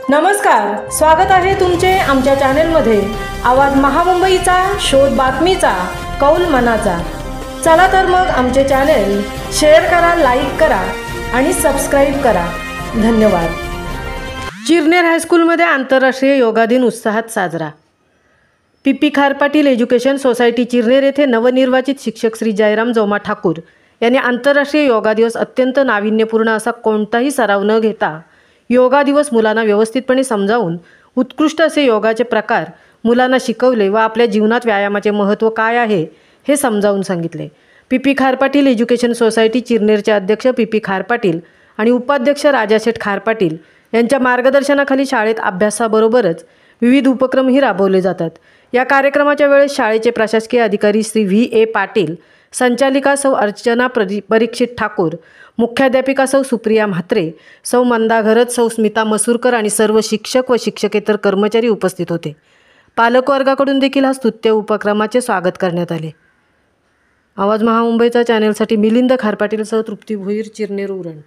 नमस्कार, स्वागत आहे तुमचे आमच्या चॅनेलमध्ये। आवाज महामुंबईचा, शोध बातमीचा, कौल मनाचा। चला तर मग आमचे चॅनेल शेअर करा, लाईक करा आणि सबस्क्राइब करा। धन्यवाद। चिरनेर हायस्कूलमध्ये आंतरराष्ट्रीय योगा दिन उत्साहात साजरा। पी खार पाटील एज्युकेशन सोसायटी चिरनेर येथे नवनिर्वाचित शिक्षक श्री जयराम जोमा ठाकूर यांनी आंतरराष्ट्रीय योगा दिवस अत्यंत नाविन्यपूर्ण असा कोणताही सराव न घेता योगा दिवस मुलांना व्यवस्थितपणे समजावून उत्कृष्ट असे योगाचे प्रकार मुलांना शिकवले व आपल्या जीवनात व्यायामाचे महत्त्व काय आहे हे समजावून सांगितले। पी खार पाटील एज्युकेशन सोसायटी चिरनेरचे अध्यक्ष पी खार पाटील आणि उपाध्यक्ष राजाशेठ खार पाटील यांच्या मार्गदर्शनाखाली शाळेत अभ्यासाबरोबरच विविध उपक्रमही राबवले जातात। या कार्यक्रमाच्या वेळेस शाळेचे प्रशासकीय अधिकारी श्री व्ही पाटील, संचालिका सौ अर्चना परीक्षित ठाकूर, मुख्याध्यापिका सौ सुप्रिया म्हात्रे, सौ मंदा घरत, सौ स्मिता मसूरकर आणि सर्व शिक्षक व शिक्षकेतर कर्मचारी उपस्थित होते। पालकवर्गाकडून देखील हा स्तुत्य उपक्रमाचे स्वागत करण्यात आले। आवाज महामुंबईचा चॅनेलसाठी मिलिंद खार पाटीलसह तृप्ती भोईर, चिरनेर उरण।